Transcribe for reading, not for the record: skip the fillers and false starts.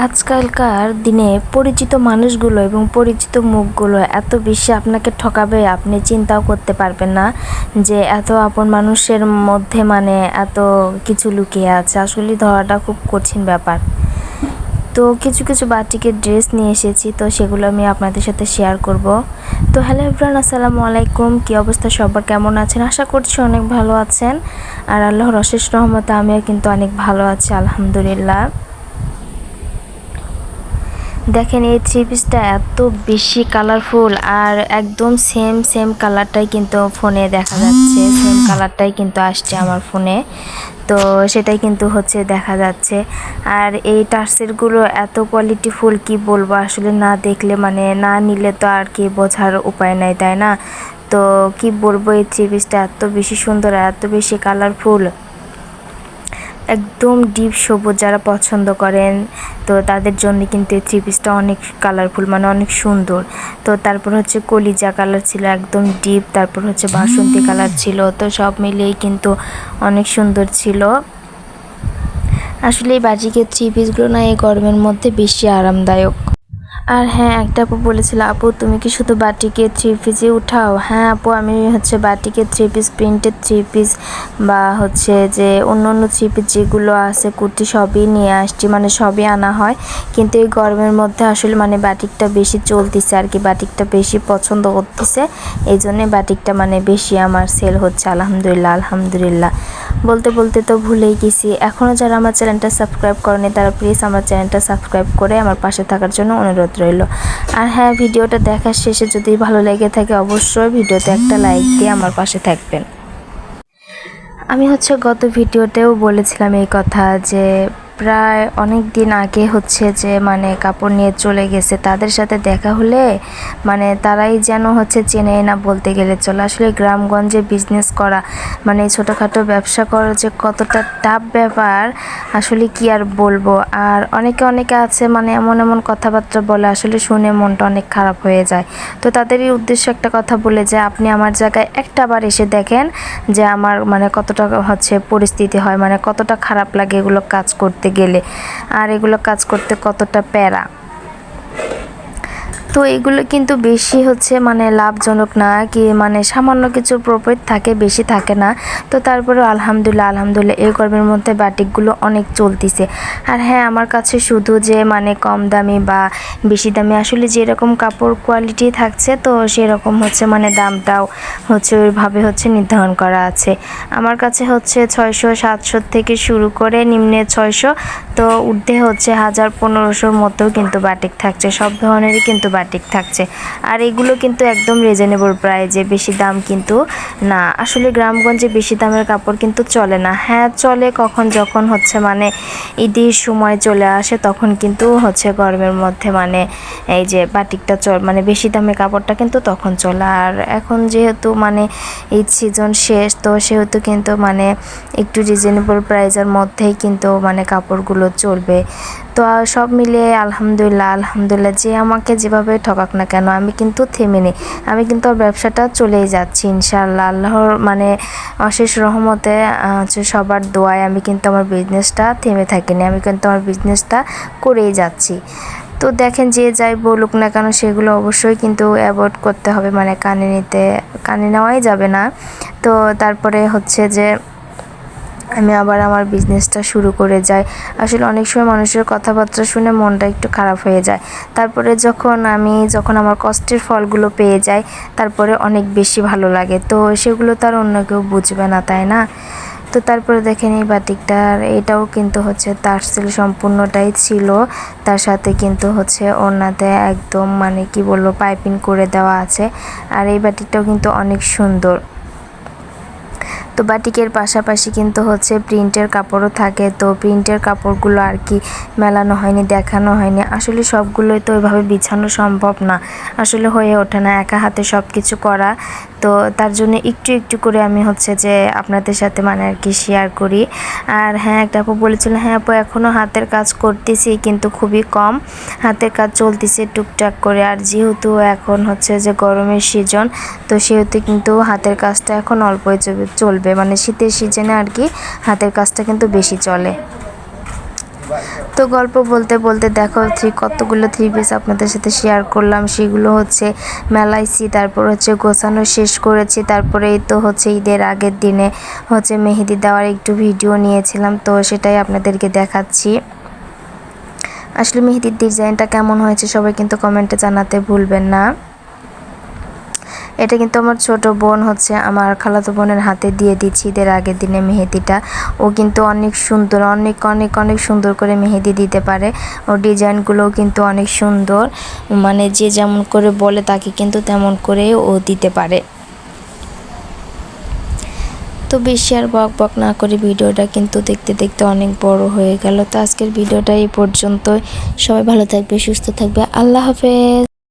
আজকালকার দিনে পরিচিত মানুষগুলো এবং পরিচিত মুখগুলো এত বেশি আপনাকে ঠকাবে, আপনি চিন্তাও করতে পারবেন না যে এত আপন মানুষের মধ্যে এত কিছু লুকিয়ে আছে। আসলে ধরাটা খুব কঠিন ব্যাপার। তো কিছু কিছু বাটিকের ড্রেস নিয়ে এসেছি, তো সেগুলো আমি আপনাদের সাথে শেয়ার করব। তো হ্যালো এভরিওয়ান, আসসালামু আলাইকুম। কী অবস্থা সবার, কেমন আছেন? আশা করছি অনেক ভালো আছেন। আর আল্লাহর অশেষ রহমতে আমিও কিন্তু অনেক ভালো আছি, আলহামদুলিল্লাহ। দেখেন এই থ্রি পিসটা এত বেশি কালারফুল, আর একদম সেম কালারটাই কিন্তু ফোনে দেখা যাচ্ছে, সেম কালারটাই কিন্তু আসছে আমার ফোনে। তো সেটাই কিন্তু দেখা যাচ্ছে। আর এই টার্সেলগুলো এত কোয়ালিটিফুল, কি বলবো আসলে, না দেখলে না নিলে তো আর কি বোঝার উপায় নাই, তাই না? তো কি বলবো, এই থ্রি পিসটা এত বেশি সুন্দর, এত বেশি কালারফুল, একদম ডিপ সবুজ যারা পছন্দ করেন তো তাদের জন্য কিন্তু এই থ্রি পিসটা অনেক কালারফুল, অনেক সুন্দর। তো তারপর কলিজা কালার ছিল একদম ডিপ, তারপর বাসন্তী কালার ছিল। তো সব মিলিয়েই কিন্তু অনেক সুন্দর ছিল। আসলে এই বাটিকের থ্রি পিসগুলো না এই গরমের মধ্যে বেশি আরামদায়ক। আর হ্যাঁ, একটা আপু বলেছিল, আপু তুমি কি শুধু বাটিকের থ্রি পিসই উঠাও? হ্যাঁ আপু, আমি বাটিকের three piece, printed three piece বা যে অন্য থ্রি পিস যেগুলো আছে কুর্তি, সবই নিয়ে আসছি, সবই আনা হয়। কিন্তু এই গরমের মধ্যে আসলে বাটিকটা বেশি চলতেছে আর কি, বাটিকটা বেশি পছন্দ করতেছে, এই জন্যে বাটিকটা বেশি আমার সেল হচ্ছে। আলহামদুলিল্লাহ আলহামদুলিল্লাহ। বলতে বলতে তো ভুলেই গেছি, এখনও যারা আমার চ্যানেলটা সাবস্ক্রাইব করেনি তারা প্লিজ আমার চ্যানেলটা সাবস্ক্রাইব করে আমার পাশে থাকার জন্য অনুরোধ রইল। আর হ্যাঁ, ভিডিওটা দেখার শেষে যদি ভালো লেগে থাকে অবশ্যই ভিডিওতে একটা লাইক দিয়ে আমার পাশে থাকবেন। আমি গত ভিডিওতেও বলেছিলাম এই কথা যে প্রায় অনেক দিন আগে যে কাপড় নিয়ে চলে গেছে, তাদের সাথে দেখা হলে তারাই যেন চেনেই না বলতে গেলে চলে। আসলে গ্রামগঞ্জে বিজনেস করা ছোটোখাটো ব্যবসা করা যে কতটা টাফ ব্যাপার, আসলে কি আর বলবো। আর অনেকে আছে এমন কথাবার্তা বলে, আসলে শুনে মনটা অনেক খারাপ হয়ে যায়। তো তাদেরই উদ্দেশ্যে একটা কথা বলে যে আপনি আমার জায়গায় একটাবার এসে দেখেন যে আমার কতটা পরিস্থিতি হয়, কতটা খারাপ লাগে এগুলো কাজ করতে গেলে, আর এগুলো কাজ করতে কতটা প্যারা। তো এগুলো কিন্তু বেশি লাভজনক না কি, সামান্য কিছু প্রফিট থাকে, বেশি থাকে না। তো তারপরে আলহামদুলিল্লাহ এই গরমের মধ্যে বাটিকগুলো অনেক চলতেছে। আর হ্যাঁ, আমার কাছে শুধু যে কম দামি বা বেশি দামি, আসলে যেরকম কাপড় কোয়ালিটি থাকছে তো সেরকম দামটাও ওইভাবে নির্ধারণ করা আছে। আমার কাছে 600-700 থেকে শুরু করে নিম্নে 600, তো ঊর্ধ্বে 1000, 1500 মতো কিন্তু বাটিক থাকছে, সব ধরনেরই কিন্তু বাটিক থাকছে। আর এগুলো কিন্তু একদম রিজনেবল প্রাইজে, বেশি দাম কিন্তু না। আসলে গ্রামগঞ্জে বেশি দামের কাপড় কিন্তু চলে না। হ্যাঁ চলে কখন, যখন ঈদের সময় চলে আসে, তখন কিন্তু গরমের মধ্যে এই যে বাটিকটা বেশি দামের কাপড়টা কিন্তু তখন চলে। আর এখন যেহেতু ঈদ সিজন শেষ, তো সেহেতু কিন্তু একটু রিজনেবল প্রাইজের মধ্যেই কিন্তু কাপড়গুলো চলবে। তো সব মিলিয়ে আলহামদুলিল্লাহ যে আমাকে যেভাবে ঠকাক না কেন, আমি কিন্তু থেমে নেই, আমি কিন্তু ব্যবসাটা চলেই যাচ্ছি ইনশাআল্লাহ। আল্লাহর অশেষ রহমতে সবার দোয়ায় আমি কিন্তু আমার বিজনেসটা থেমে থাকিনি, আমি কিন্তু আমার বিজনেসটা করেই যাচ্ছি। তো দেখেন, যে যাই বলুক না কেন সেগুলো অবশ্যই কিন্তু অ্যাভয়েড করতে হবে, কানে নেওয়াই যাবে না। তো তারপরে যে আমি আবার আমার বিজনেসটা শুরু করে যাই। আসলে অনেক সময় মানুষের কথাবার্তা শুনে মনটা একটু খারাপ হয়ে যায়, তারপরে যখন আমার কষ্টের ফলগুলো পেয়ে যাই, তারপরে অনেক বেশি ভালো লাগে। তো সেগুলো তো আর অন্য কেউ বুঝবে না, তাই না? তো তারপরে দেখেন এই বাটিকটার, এটাও কিন্তু টার্সেল সম্পূর্ণটাই ছিল, তার সাথে কিন্তু ওড়নাতে একদম কি বলবো পাইপিং করে দেওয়া আছে। আর এই বাটিকটাও কিন্তু অনেক সুন্দর। তো বাটিকের পাশাপাশি কিন্তু প্রিন্টের কাপড়ও থাকে, তো প্রিন্টের কাপড়গুলো আর কি মেলানো হয়নি, দেখানো হয়নি। আসলে সবগুলোই তো ওইভাবে বিছানো সম্ভব না, আসলে হয়ে ওঠে না একা হাতে সব কিছু করা। তো তার জন্য একটু করে আমি যে আপনাদের সাথে আর কি শেয়ার করি। আর হ্যাঁ, একটা আপু বলেছিল, হ্যাঁ আপু এখনও হাতের কাজ করতেছি কিন্তু খুবই কম, হাতের কাজ চলতেছে টুকটাক করে। আর যেহেতু এখন যে গরমের সিজন, তো সেহেতু কিন্তু হাতের কাজটা এখন অল্পই চলবে, শীতের সিজনে আর কি হাতের কাজটা কিন্তু বেশি চলে। তো গল্প বলতে বলতে দেখো কতগুলো থ্রি পিস আপনাদের সাথে শেয়ার করলাম, সেগুলো হচ্ছে মেলাইছি, তারপর হচ্ছে গোছানো শেষ করেছি। তারপরে এই তো হচ্ছে ঈদের আগের দিনে হচ্ছে মেহেদি দেওয়ার একটু ভিডিও নিয়েছিলাম, তো সেটাই আপনাদেরকে দেখাচ্ছি। আসলে মেহেদির ডিজাইনটা কেমন হয়েছে সবাই কিন্তু কমেন্টে জানাতে ভুলবেন না। এটা কিন্তু আমার ছোট বোন হচ্ছে আমার খালাতো বোনের হাতে দিয়ে দিচ্ছি ঈদের আগের দিনে মেহেদিটা। ও কিন্তু অনেক সুন্দর, অনেক অনেক অনেক সুন্দর করে মেহেদি দিতে পারে। ওর ডিজাইনগুলোও কিন্তু অনেক সুন্দর, মানে যে যেমন করে বলে তাকে কিন্তু তেমন করে ও দিতে পারে। তো বেশি আর বক বক না করে ভিডিওটা কিন্তু দেখতে দেখতে অনেক বড় হয়ে গেল। তো আজকের ভিডিওটা এই পর্যন্তই। সবাই ভালো থাকবে, সুস্থ থাকবে। আল্লাহ হাফেজ।